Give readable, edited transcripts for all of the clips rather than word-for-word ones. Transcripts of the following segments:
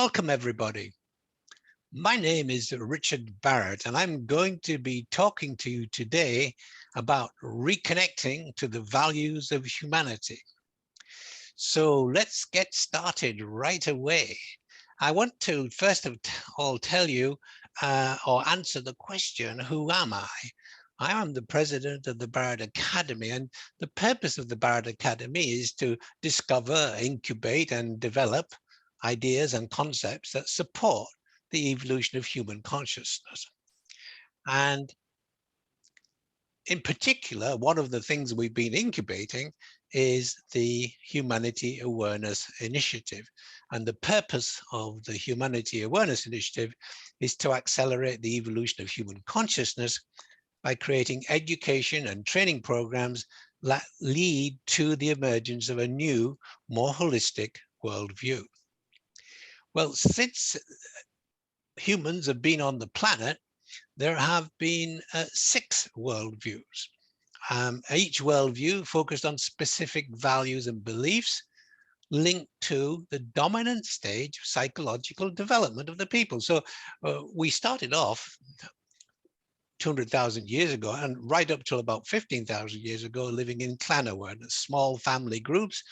Welcome, everybody. My name is Richard Barrett, and I'm going to be talking to you today about reconnecting to the values of humanity. So let's get started right away. I want to first of all tell you or answer the question, who am I? I am the president of the Barrett Academy, and the purpose of the Barrett Academy is to discover, incubate, and develop ideas and concepts that support the evolution of human consciousness. And in particular, one of the things we've been incubating is the Humanity Awareness Initiative. And the purpose of the Humanity Awareness Initiative is to accelerate the evolution of human consciousness by creating education and training programs that lead to the emergence of a new, more holistic worldview. Well, since humans have been on the planet, there have been 6 worldviews. Each worldview focused on specific values and beliefs linked to the dominant stage of psychological development of the people. So we started off 200,000 years ago and right up till about 15,000 years ago living in clan awareness, small family groups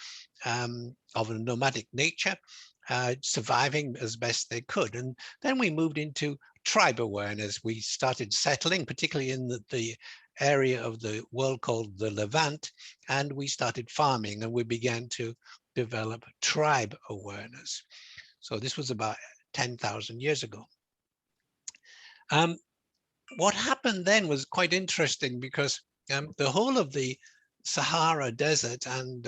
of a nomadic nature, surviving as best they could. And then we moved into tribe awareness. We started settling, particularly in the area of the world called the Levant, and we started farming, and we began to develop tribe awareness. So this was about 10,000 years ago. What happened then was quite interesting because the whole of the Sahara Desert and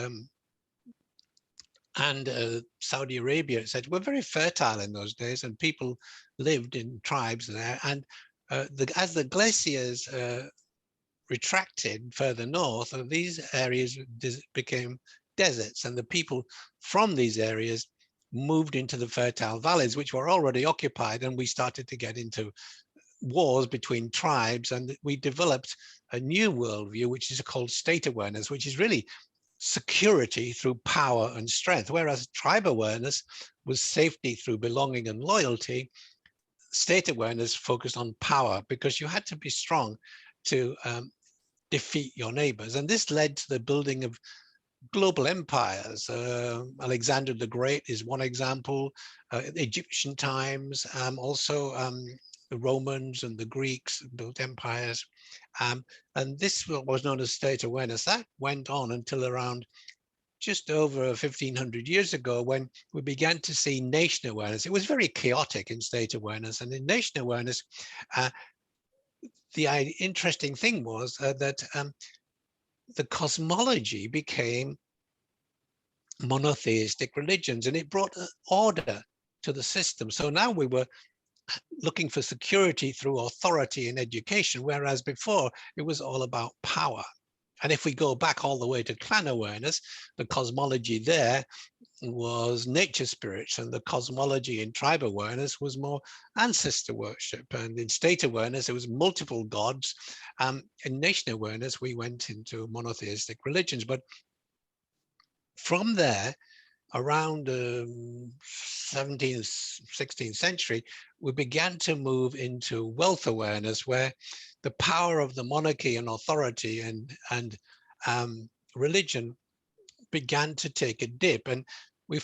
Saudi Arabia, etc., were very fertile in those days, and people lived in tribes there. And as the glaciers retracted further north, these areas became deserts, and the people from these areas moved into the fertile valleys, which were already occupied, and we started to get into wars between tribes, and we developed a new worldview, which is called state awareness, which is really security through power and strength. Whereas tribe awareness was safety through belonging and loyalty, state awareness focused on power, because you had to be strong to defeat your neighbors. And this led to the building of global empires. Alexander the Great is one example, Egyptian times, also the Romans and the Greeks built empires. And this was known as state awareness. That went on until around just over 1500 years ago, when we began to see nation awareness. It was very chaotic in state awareness. And in nation awareness, the interesting thing was that the cosmology became monotheistic religions, and it brought order to the system. So now we were looking for security through authority and education, whereas before it was all about power. And if we go back all the way to clan awareness, the cosmology there was nature spirits, and the cosmology in tribe awareness was more ancestor worship. And in state awareness, it was multiple gods. In nation awareness, we went into monotheistic religions. But from there, around 17th, 16th century, we began to move into wealth awareness, where the power of the monarchy and authority and religion began to take a dip. And we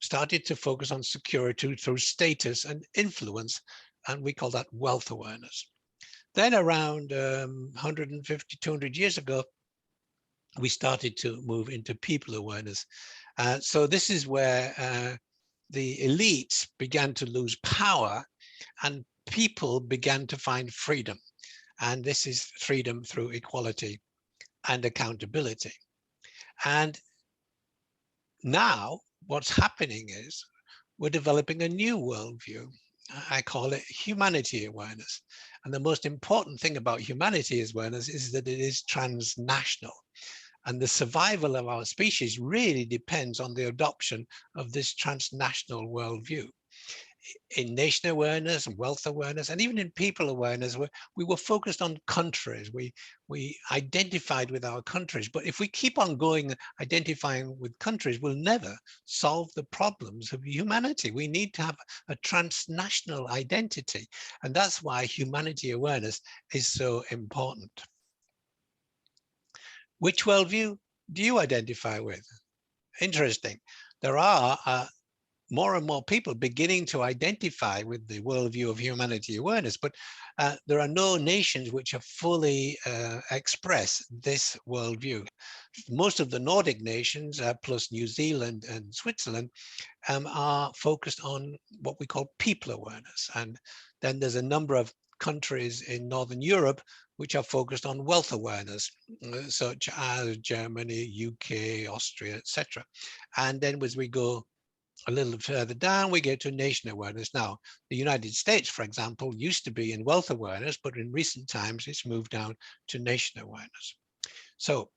started to focus on security through status and influence, and we call that wealth awareness. Then around 150, 200 years ago, we started to move into people awareness. So this is where the elites began to lose power and people began to find freedom. And this is freedom through equality and accountability. And now what's happening is we're developing a new worldview. I call it humanity awareness. And the most important thing about humanity awareness is that it is transnational. And the survival of our species really depends on the adoption of this transnational worldview. in nation awareness and wealth awareness, and even in people awareness, we were focused on countries. We identified with our countries. But if we keep on going identifying with countries, we'll never solve the problems of humanity. We need to have a transnational identity. And that's why humanity awareness is so important. Which worldview do you identify with? Interesting. There are more and more people beginning to identify with the worldview of humanity awareness, but there are no nations which have fully expressed this worldview. Most of the Nordic nations, plus New Zealand and Switzerland, are focused on what we call people awareness. And then there's a number of countries in Northern Europe which are focused on wealth awareness, such as Germany, UK, Austria, etc. And then as we go a little further down, we get to nation awareness. Now, the United States, for example, used to be in wealth awareness, but in recent times, it's moved down to nation awareness. So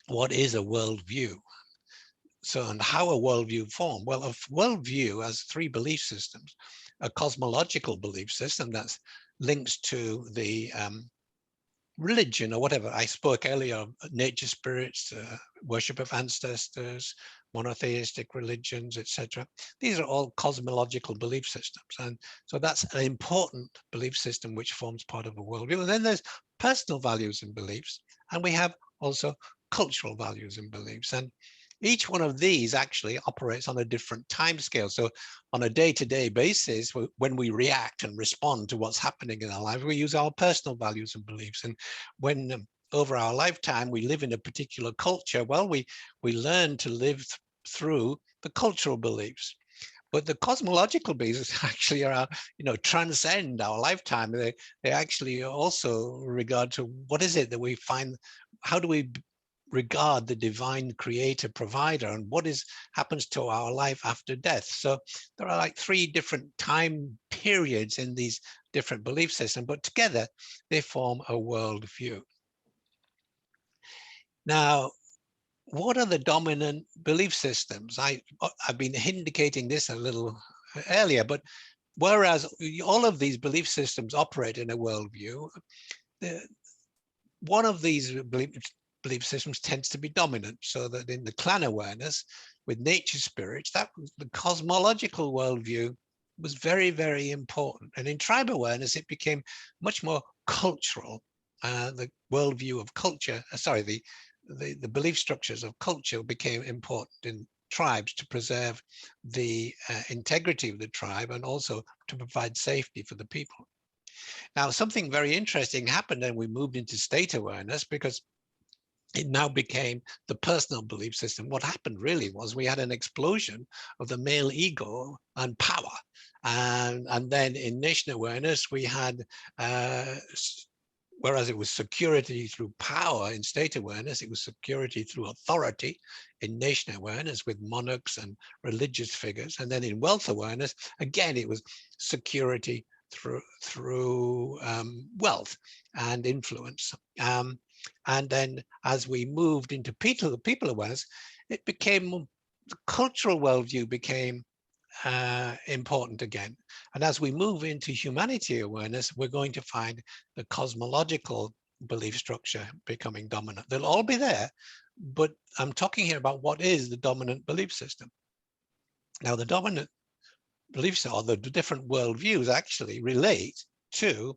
what is a worldview? So, and how a worldview form? Well, a worldview has three belief systems: a cosmological belief system that links to the religion or whatever. I spoke earlier of nature spirits, worship of ancestors, monotheistic religions, etc. These are all cosmological belief systems. And so that's an important belief system which forms part of a worldview. And then there's personal values and beliefs. And we have also cultural values and beliefs. And each one of these actually operates on a different time scale. So on a day-to-day basis, when we react and respond to what's happening in our life, we use our personal values and beliefs. And when over our lifetime, we live in a particular culture, well, we learn to live through the cultural beliefs. But the cosmological beliefs actually are, transcend our lifetime. They actually also regard to what is it that we find, how do we regard the divine creator provider, and what happens to our life after death. So there are like three different time periods in these different belief systems, but together they form a worldview. Now, what are the dominant belief systems? I've been indicating this a little earlier, but whereas all of these belief systems operate in a worldview, one of these belief systems tends to be dominant, so that in the clan awareness with nature spirits, that the cosmological worldview was very, very important. And in tribe awareness, it became much more cultural. The worldview of culture, the belief structures of culture became important in tribes to preserve the integrity of the tribe and also to provide safety for the people. Now, something very interesting happened and we moved into state awareness, because it now became the personal belief system. What happened really was we had an explosion of the male ego and power. And then in nation awareness, we had, whereas it was security through power in state awareness, it was security through authority in nation awareness with monarchs and religious figures. And then in wealth awareness, again, it was security through wealth and influence. And then as we moved into people awareness, it became, the cultural worldview became important again. And as we move into humanity awareness, we're going to find the cosmological belief structure becoming dominant. They'll all be there, but I'm talking here about what is the dominant belief system. Now, the dominant beliefs, or the different worldviews, actually relate to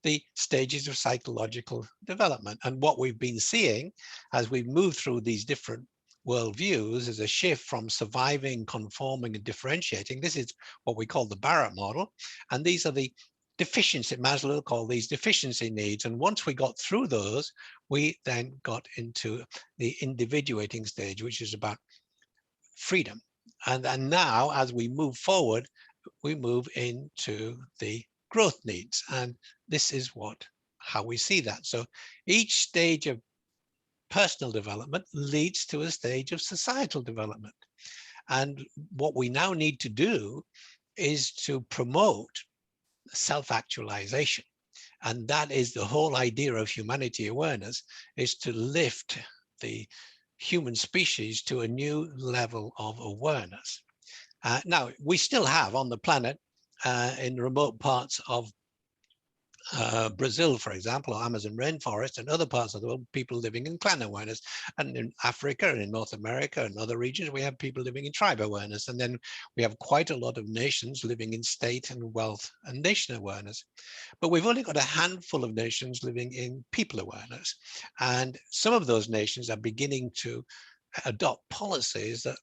the stages of psychological development. And what we've been seeing as we've moved through these different worldviews is a shift from surviving, conforming, and differentiating. This is what we call the Barrett model. And these are the deficiency, Maslow called these deficiency needs. And once we got through those, we then got into the individuating stage, which is about freedom. And now, as we move forward, we move into the growth needs. And this is how we see that. So each stage of personal development leads to a stage of societal development. And what we now need to do is to promote self-actualization. And that is the whole idea of humanity awareness, is to lift the human species to a new level of awareness. Now, we still have on the planet, in remote parts of Brazil, for example, or Amazon rainforest and other parts of the world, people living in clan awareness. And in Africa and in North America and other regions, we have people living in tribe awareness. And then we have quite a lot of nations living in state and wealth and nation awareness. But we've only got a handful of nations living in people awareness. And some of those nations are beginning to adopt policies that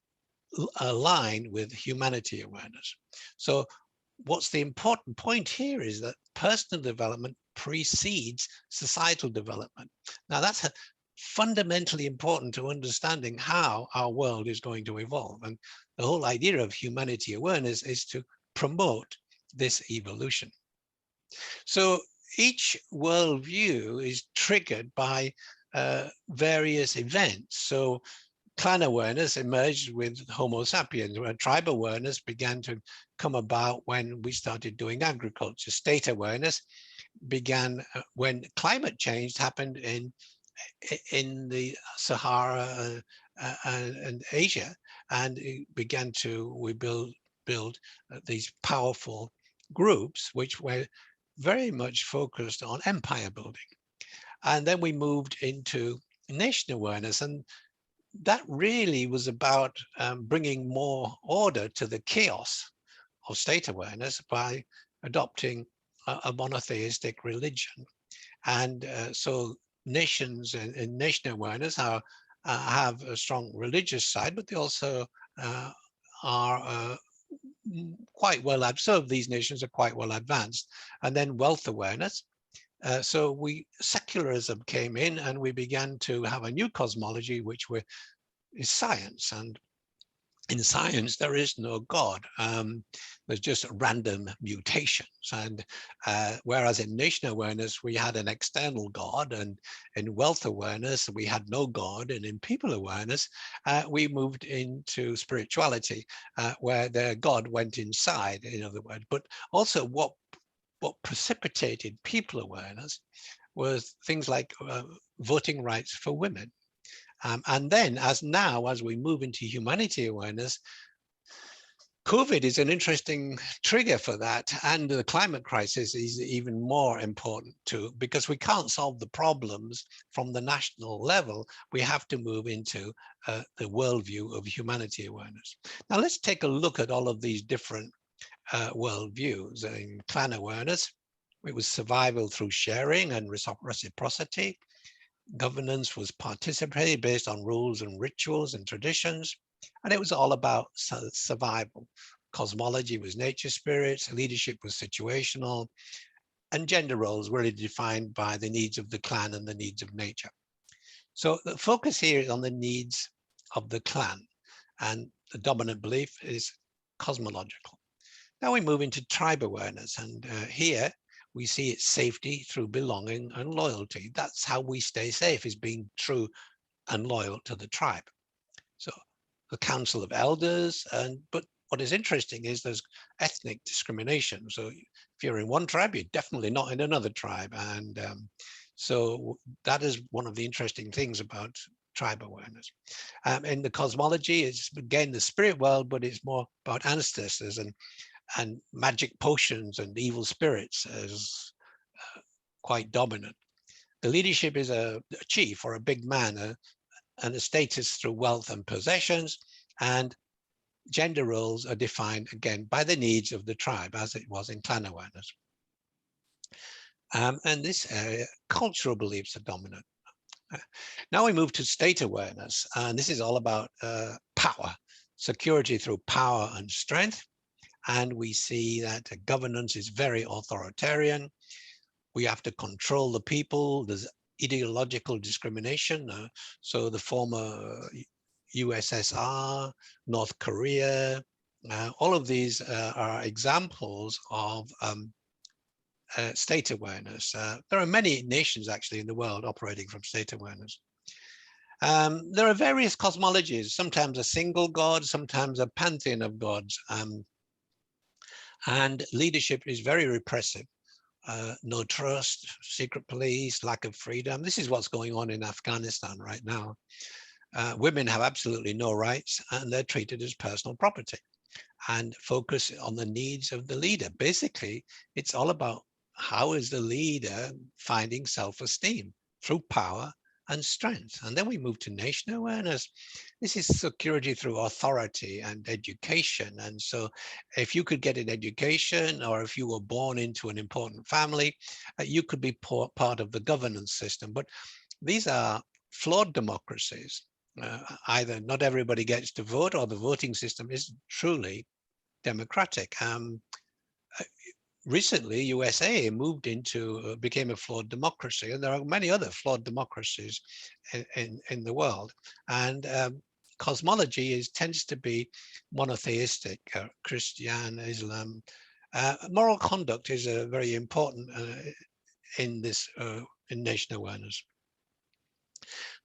align with humanity awareness. So what's the important point here is that personal development precedes societal development. Now that's fundamentally important to understanding how our world is going to evolve. And the whole idea of humanity awareness is to promote this evolution. So each worldview is triggered by various events. So clan awareness emerged with Homo sapiens, where tribe awareness began to come about when we started doing agriculture. State awareness began when climate change happened in the Sahara and Asia, and it began to build these powerful groups which were very much focused on empire building. And then we moved into nation awareness, and that really was about bringing more order to the chaos of state awareness by adopting a monotheistic religion. And so nations in nation awareness have a strong religious side, but they also are quite well, some of these nations are quite well advanced. And then wealth awareness. So secularism came in, and we began to have a new cosmology, which is science. And in science, there is no God. There's just random mutations. And whereas in nation awareness, we had an external God, and in wealth awareness, we had no God. And in people awareness, we moved into spirituality, where the God went inside, in other words. But also what precipitated people awareness was things like voting rights for women. And then as we move into humanity awareness, COVID is an interesting trigger for that. And the climate crisis is even more important too, because we can't solve the problems from the national level. We have to move into the worldview of humanity awareness. Now let's take a look at all of these different worldviews. In clan awareness, it was survival through sharing and reciprocity. Governance was participated based on rules and rituals and traditions, and it was all about survival. Cosmology was nature spirits, leadership was situational, and gender roles were really defined by the needs of the clan and the needs of nature. So the focus here is on the needs of the clan, and the dominant belief is cosmological. Now we move into tribe awareness, and here we see it's safety through belonging and loyalty. That's how we stay safe, is being true and loyal to the tribe. So the council of elders, but what is interesting is there's ethnic discrimination. So if you're in one tribe, you're definitely not in another tribe. And so that is one of the interesting things about tribe awareness. In the cosmology, it's again the spirit world, but it's more about ancestors and magic potions and evil spirits as quite dominant. The leadership is a chief or a big man, and the status through wealth and possessions, and gender roles are defined again by the needs of the tribe, as it was in clan awareness. And this area, cultural beliefs are dominant. Now we move to state awareness, and this is all about power, security through power and strength. And we see that governance is very authoritarian. We have to control the people. There's ideological discrimination. So the former USSR, North Korea, all of these are examples of state awareness. There are many nations actually in the world operating from state awareness. There are various cosmologies, sometimes a single god, sometimes a pantheon of gods. And leadership is very repressive. No trust, secret police, lack of freedom. This is what's going on in Afghanistan right now. Women have absolutely no rights, and they're treated as personal property. and focus on the needs of the leader. Basically, it's all about how is the leader finding self-esteem through power and strength. And then we move to nation awareness. This is security through authority and education. And so if you could get an education, or if you were born into an important family, you could be part of the governance system. But these are flawed democracies. Either not everybody gets to vote, or the voting system isn't truly democratic. Recently, USA moved into, became a flawed democracy, and there are many other flawed democracies in the world. And cosmology tends to be monotheistic, Christian, Islam. Moral conduct is very important in this in nation awareness.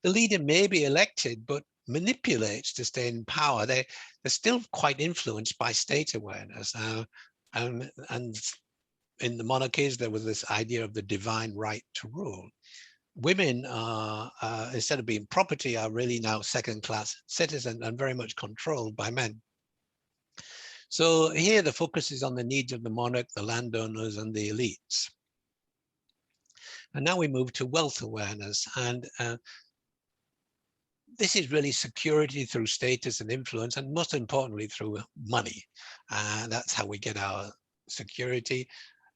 The leader may be elected, but manipulates to stay in power. They're still quite influenced by state awareness. And in the monarchies, there was this idea of the divine right to rule. Women are, instead of being property, are really now second-class citizens and very much controlled by men. So here the focus is on the needs of the monarch, the landowners, and the elites. And now we move to wealth awareness. And this is really security through status and influence, and most importantly, through money. That's how we get our security.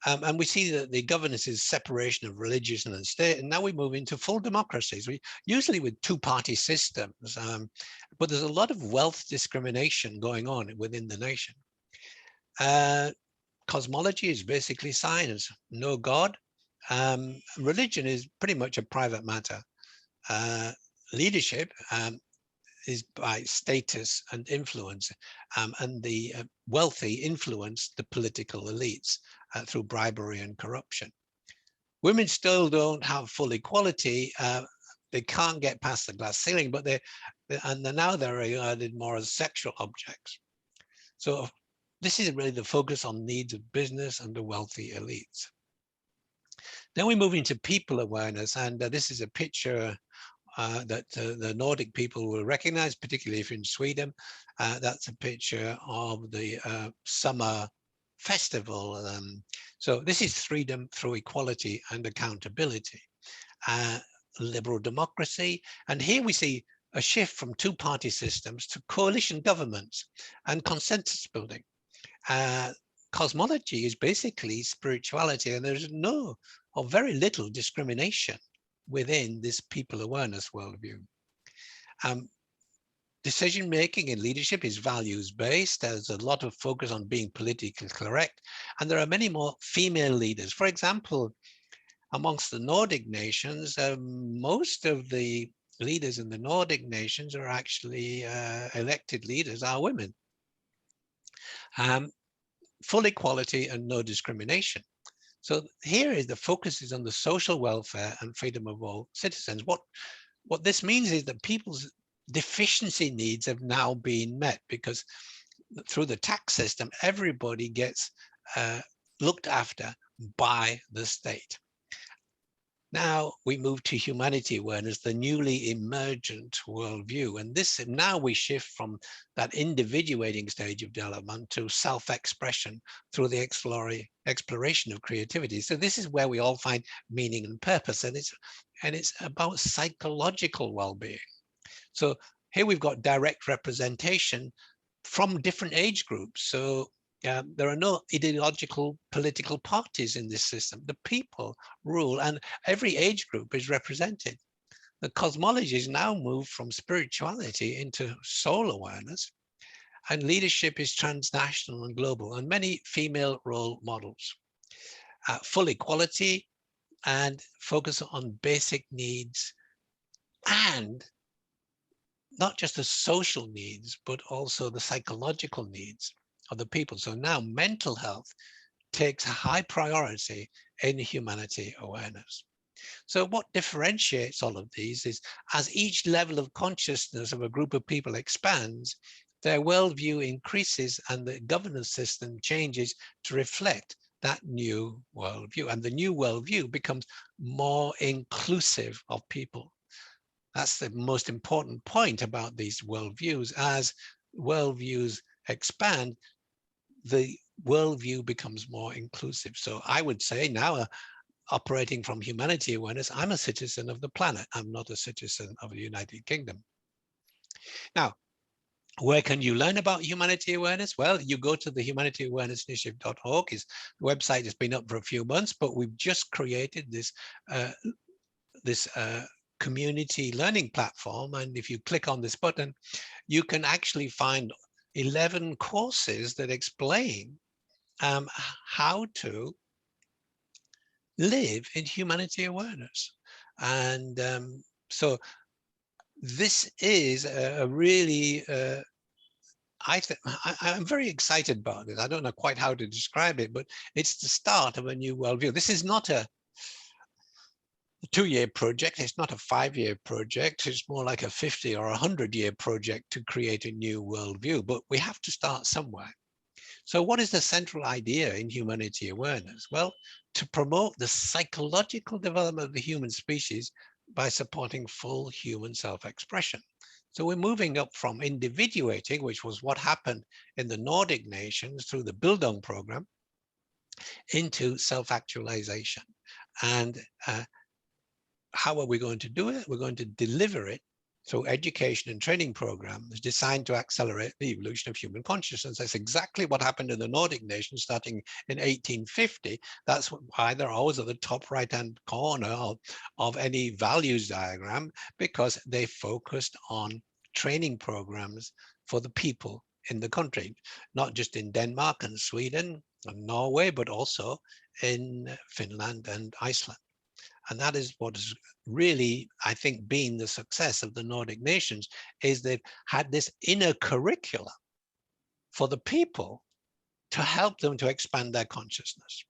And we see that the governance is separation of religion and state. And now we move into full democracies, usually with two-party systems. But there's a lot of wealth discrimination going on within the nation. Cosmology is basically science, no God. Religion is pretty much a private matter. Leadership is by status and influence, and the wealthy influence the political elites through bribery and corruption. Women still don't have full equality. They can't get past the glass ceiling, but now they're regarded more as sexual objects. So this is really the focus on needs of business and the wealthy elites. Then we move into people awareness, and this is a picture that the Nordic people will recognize, particularly if in Sweden. That's a picture of the summer festival. So this is freedom through equality and accountability, liberal democracy. And here we see a shift from two-party systems to coalition governments and consensus building. Cosmology is basically spirituality, and there's no or very little discrimination within this people awareness worldview. Decision-making in leadership is values-based. There's a lot of focus on being politically correct, and there are many more female leaders. For example, amongst the Nordic nations, most of the leaders in the Nordic nations are actually elected leaders are women. Full equality and no discrimination. So here is the focus is on the social welfare and freedom of all citizens. What this means is that people's deficiency needs have now been met, because through the tax system, everybody gets looked after by the state. Now we move to humanity awareness, the newly emergent worldview. And this, now we shift from that individuating stage of development to self-expression through the exploration of creativity. So this is where we all find meaning and purpose, and it's about psychological well-being. So here we've got direct representation from different age groups. So there are no ideological political parties in this system. The people rule, and every age group is represented. The cosmology is now moved from spirituality into soul awareness, and leadership is transnational and global, and many female role models. Full equality and focus on basic needs, and not just the social needs, but also the psychological needs of the people. So now mental health takes a high priority in humanity awareness. So what differentiates all of these is, as each level of consciousness of a group of people expands, their worldview increases and the governance system changes to reflect that new worldview. And the new worldview becomes more inclusive of people. That's the most important point about these worldviews. As worldviews expand, the worldview becomes more inclusive. So I would say now, operating from humanity awareness, I'm a citizen of the planet. I'm not a citizen of the United Kingdom. Now, where can you learn about humanity awareness? Well, you go to the humanityawarenessinitiative.org. The website has been up for a few months, but we've just created this community learning platform. And if you click on this button, you can actually find 11 courses that explain how to live in humanity awareness. And so this is a really, I'm very excited about it. I don't know quite how to describe it, but it's the start of a new worldview. This is not a 2-year project. It's not a 5-year project. It's more like a 50 or 100-year project to create a new worldview, but we have to start somewhere. So what is the central idea in humanity awareness? Well, to promote the psychological development of the human species by supporting full human self-expression. So we're moving up from individuating, which was what happened in the Nordic nations through the Bildung program, into self-actualization. And how are we going to do it? We're going to deliver it through education and training programs designed to accelerate the evolution of human consciousness. That's exactly what happened in the Nordic nations starting in 1850. That's why they're always at the top right-hand corner of any values diagram, because they focused on training programs for the people in the country, not just in Denmark and Sweden and Norway, but also in Finland and Iceland. And that is what has really, I think, been the success of the Nordic nations, is they've had this inner curricula for the people to help them to expand their consciousness.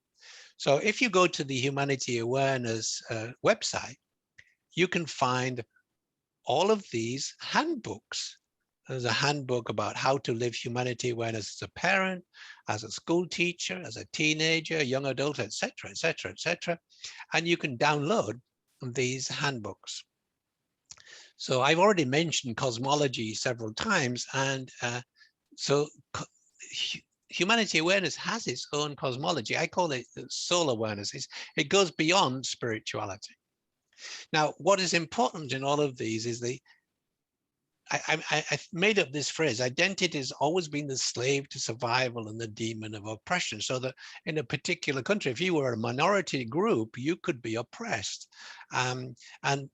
So if you go to the Humanity Awareness website, you can find all of these handbooks. There's a handbook about how to live humanity awareness as a parent, as a school teacher, as a teenager, a young adult, etc., etc., etc. And you can download these handbooks. So I've already mentioned cosmology several times, and so humanity awareness has its own cosmology. I call it soul awareness. It goes beyond spirituality. Now, what is important in all of these is I've made up this phrase: identity has always been the slave to survival and the demon of oppression. So that in a particular country, if you were a minority group, you could be oppressed. And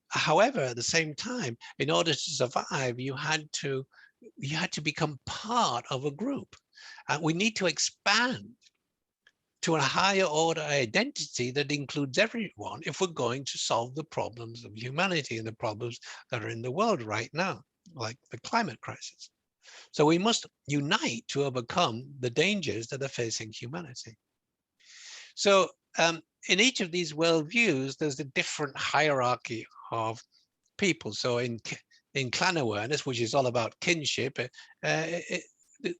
however, at the same time, in order to survive, you had to become part of a group. And we need to expand to a higher order identity that includes everyone if we're going to solve the problems of humanity and the problems that are in the world right now, like the climate crisis. So we must unite to overcome the dangers that are facing humanity. So in each of these worldviews, there's a different hierarchy of people. So in clan awareness, which is all about kinship,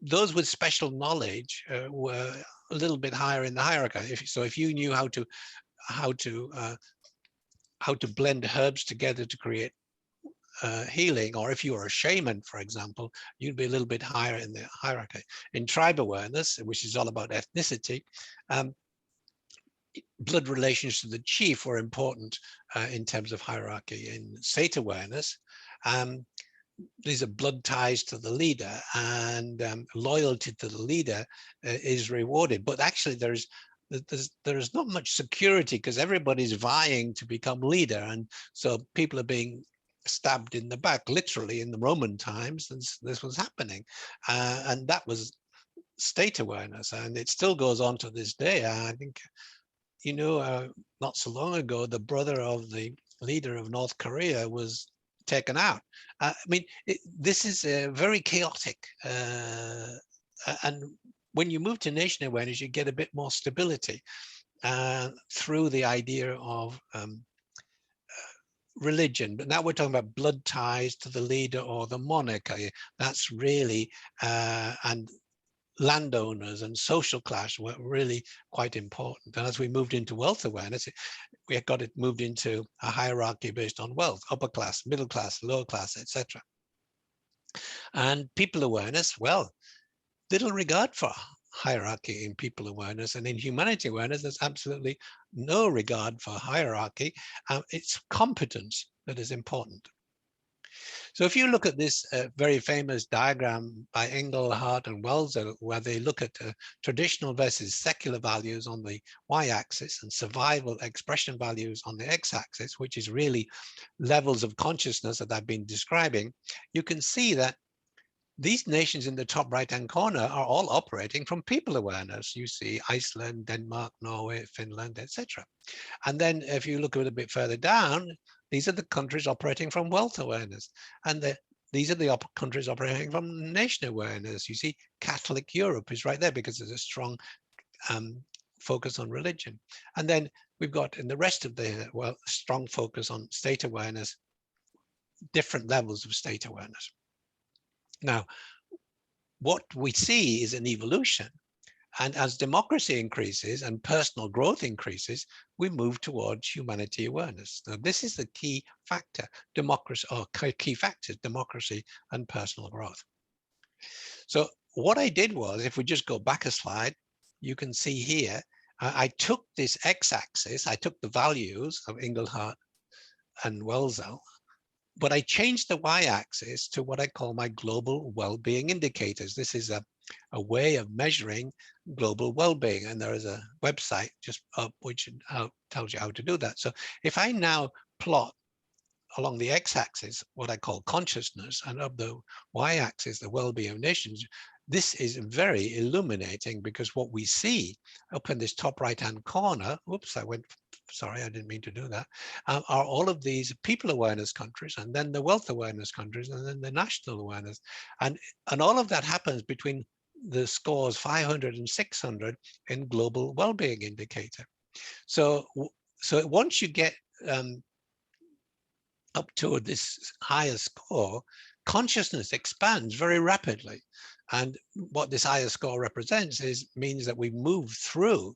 those with special knowledge were a little bit higher in the hierarchy. If you knew how to blend herbs together to create healing, or if you were a shaman, for example, you'd be a little bit higher in the hierarchy. In tribe awareness, which is all about ethnicity, blood relations to the chief were important in terms of hierarchy. In state awareness, these are blood ties to the leader, and loyalty to the leader is rewarded. But actually, there's not much security because everybody's vying to become leader, and so people are being stabbed in the back, literally. In the Roman times, this was happening, and that was state awareness, and it still goes on to this day. I think, not so long ago, the brother of the leader of North Korea was taken out. I mean, this is very chaotic, and when you move to nation awareness, you get a bit more stability through the idea of religion. But now we're talking about blood ties to the leader or the monarchy. That's really and landowners and social class were really quite important. And as we moved into wealth awareness, we got it moved into a hierarchy based on wealth: upper class, middle class, lower class, etc. And people awareness, well, little regard for hierarchy in people awareness, and in humanity awareness, there's absolutely no regard for hierarchy. It's competence that is important. So if you look at this very famous diagram by Engelhardt and Welser, where they look at traditional versus secular values on the y-axis and survival expression values on the x-axis, which is really levels of consciousness that I've been describing, you can see that these nations in the top right-hand corner are all operating from people awareness. You see Iceland, Denmark, Norway, Finland, etc. And then if you look a little bit further down, these are the countries operating from wealth awareness. And these are the countries operating from nation awareness. You see, Catholic Europe is right there because there's a strong focus on religion. And then we've got in the rest of the, well, strong focus on state awareness, different levels of state awareness. Now, what we see is an evolution. And as democracy increases and personal growth increases, we move towards humanity awareness. Now, this is the key factor, democracy, or key factors, democracy and personal growth. So what I did was, if we just go back a slide, you can see here, I took this x-axis, I took the values of Engelhardt and Welzel, but I changed the y-axis to what I call my global well-being indicators. This is a way of measuring global well-being, and there is a website just up which tells you how to do that. So if I now plot along the x-axis what I call consciousness, and of the y-axis the well-being of nations, this is very illuminating, because what we see up in this top right-hand corner, oops, sorry, I didn't mean to do that, are all of these people awareness countries, and then the wealth awareness countries, and then the national awareness. And all of that happens between the scores 500 and 600 in global well-being indicator. So once you get up to this higher score, consciousness expands very rapidly. And what this higher score represents means that we move through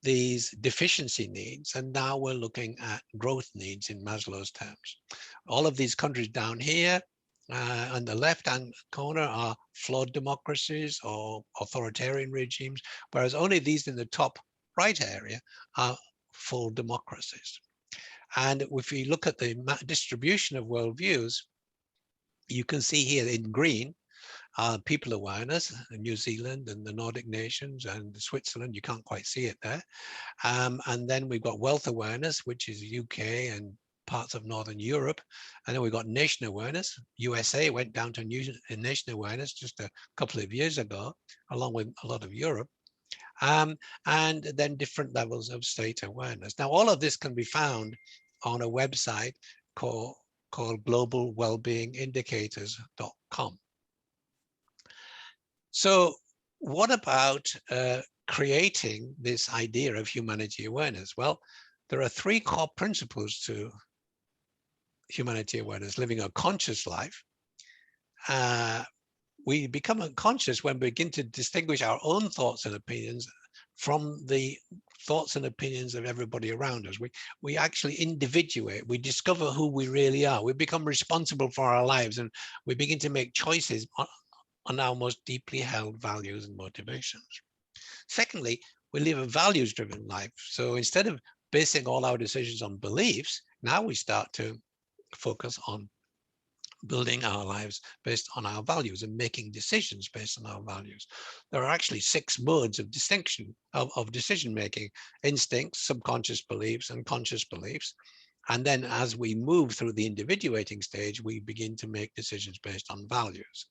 these deficiency needs, and now we're looking at growth needs in Maslow's terms. All of these countries down here on the left-hand corner are flawed democracies or authoritarian regimes, whereas only these in the top right area are full democracies. And if you look at the distribution of worldviews, you can see here in green, people awareness, New Zealand and the Nordic nations and Switzerland, you can't quite see it there. And then we've got wealth awareness, which is UK and parts of Northern Europe. And then we've got nation awareness. USA went down to nation awareness just a couple of years ago, along with a lot of Europe. And then different levels of state awareness. Now, all of this can be found on a website called globalwellbeingindicators.com. So what about creating this idea of humanity awareness? Well, there are three core principles to humanity awareness: living a conscious life. We become unconscious when we begin to distinguish our own thoughts and opinions from the thoughts and opinions of everybody around us. We actually individuate, we discover who we really are. We become responsible for our lives, and we begin to make choices on our most deeply held values and motivations. Secondly, we live a values-driven life. So instead of basing all our decisions on beliefs, now we start to focus on building our lives based on our values and making decisions based on our values. There are actually 6 modes of distinction of decision-making: instincts, subconscious beliefs, and conscious beliefs. And then as we move through the individuating stage, we begin to make decisions based on values.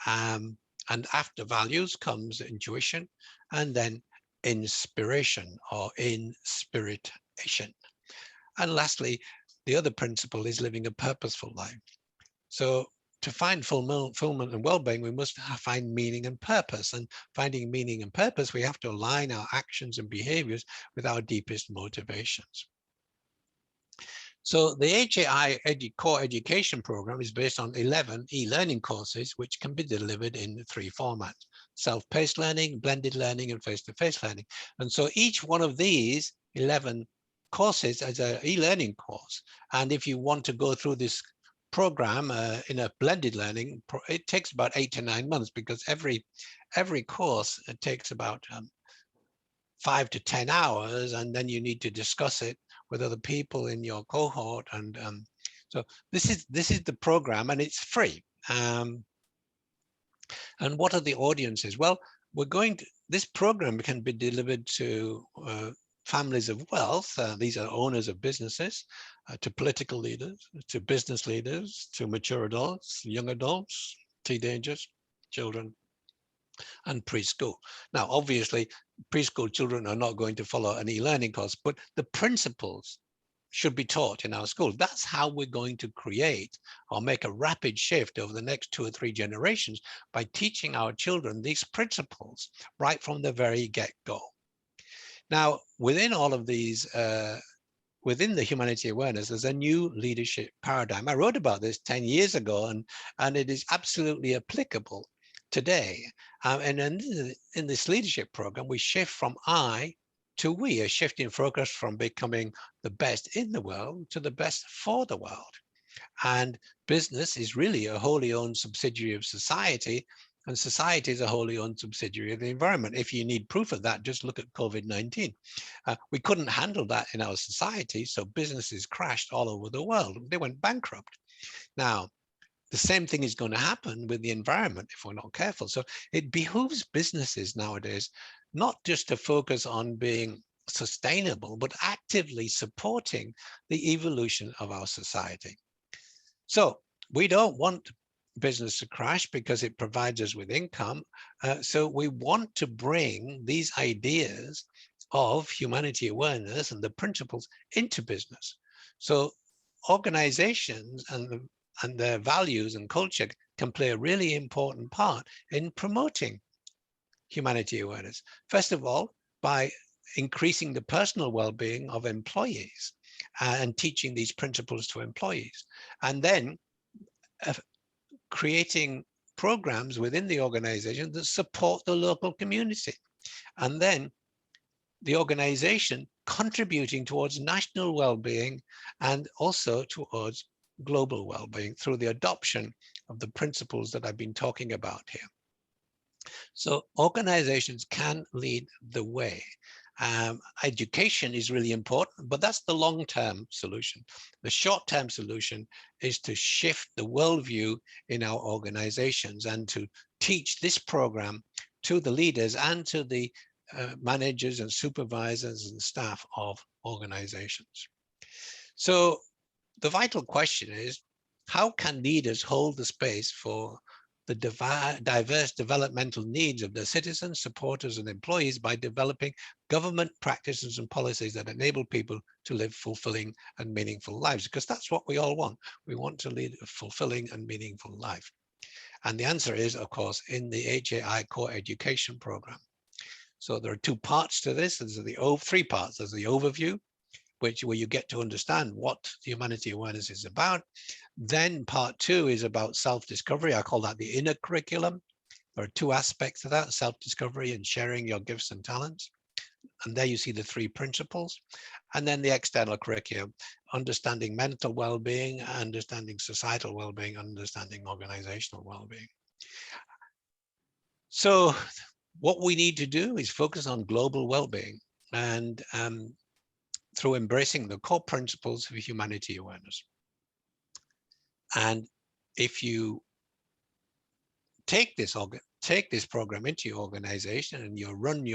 And after values comes intuition, and then inspiration or inspiration. And lastly, the other principle is living a purposeful life. So to find fulfillment and well-being, we must find meaning and purpose. And finding meaning and purpose, we have to align our actions and behaviors with our deepest motivations. So the HAI core education program is based on 11 e-learning courses, which can be delivered in 3 formats: self-paced learning, blended learning, and face-to-face learning. And so each one of these 11 courses is an e-learning course. And if you want to go through this program in a blended learning, it takes about 8 to 9 months, because every course, it takes about 5 to 10 hours, and then you need to discuss it with other people in your cohort. And so this is the program, and it's free. And what are the audiences? Well, this program can be delivered to families of wealth. These are owners of businesses, to political leaders, to business leaders, to mature adults, young adults, teenagers, children, and preschool. Now, obviously, preschool children are not going to follow an e-learning course, but the principles should be taught in our schools. That's how we're going to create or make a rapid shift over the next 2 or 3 generations, by teaching our children these principles right from the very get-go. Now, within all of these, within the humanity awareness, there's a new leadership paradigm. I wrote about this 10 years ago, and it is absolutely applicable today. And in this leadership program, we shift from I to we, a shift in focus from becoming the best in the world to the best for the world. And business is really a wholly owned subsidiary of society, and society is a wholly owned subsidiary of the environment. If you need proof of that, just look at COVID-19. We couldn't handle that in our society, so businesses crashed all over the world. They went bankrupt. Now, the same thing is going to happen with the environment if we're not careful. So it behooves businesses nowadays not just to focus on being sustainable, but actively supporting the evolution of our society. So we don't want business to crash, because it provides us with income. So we want to bring these ideas of humanity awareness and the principles into business. So organizations and their values and culture can play a really important part in promoting humanity awareness. First of all, by increasing the personal well-being of employees and teaching these principles to employees, and then creating programs within the organization that support the local community, and then the organization contributing towards national well-being and also towards global well-being through the adoption of the principles that I've been talking about here. So organizations can lead the way. Education is really important, but that's the long-term solution. The short-term solution is to shift the worldview in our organizations and to teach this program to the leaders and to the managers and supervisors and staff of organizations. So the vital question is, how can leaders hold the space for the diverse developmental needs of their citizens, supporters, and employees by developing government practices and policies that enable people to live fulfilling and meaningful lives? Because that's what we all want. We want to lead a fulfilling and meaningful life. And the answer is, of course, in the HAI core education program. So there are 2 parts to this. There's the 3 parts. There's the overview, where you get to understand what humanity awareness is about. Then part 2 is about self-discovery. I call that the inner curriculum. There are 2 aspects of that: self-discovery and sharing your gifts and talents. And there you see the 3 principles. And then the external curriculum, understanding mental well-being, understanding societal well-being, understanding organizational well-being. So what we need to do is focus on global well-being, and through embracing the core principles of humanity awareness. And if you take this program into your organization and you run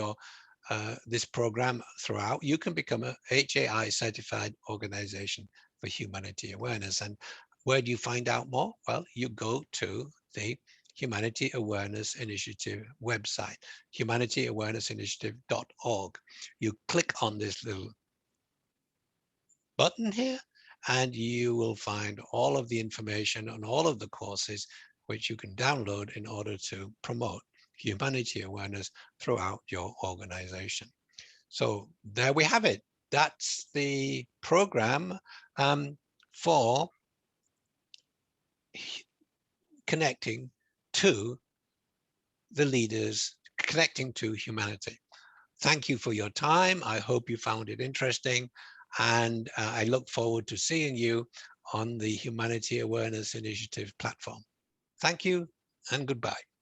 this program throughout, you can become a HAI certified organization for humanity awareness. And where do you find out more? Well, you go to the Humanity Awareness Initiative website, humanityawarenessinitiative.org. You click on this little button here, and you will find all of the information on all of the courses which you can download in order to promote humanity awareness throughout your organization. So there we have it. That's the program for connecting to the leaders, connecting to humanity. Thank you for your time. I hope you found it interesting, and I look forward to seeing you on the Humanity Awareness Initiative platform. Thank you and goodbye.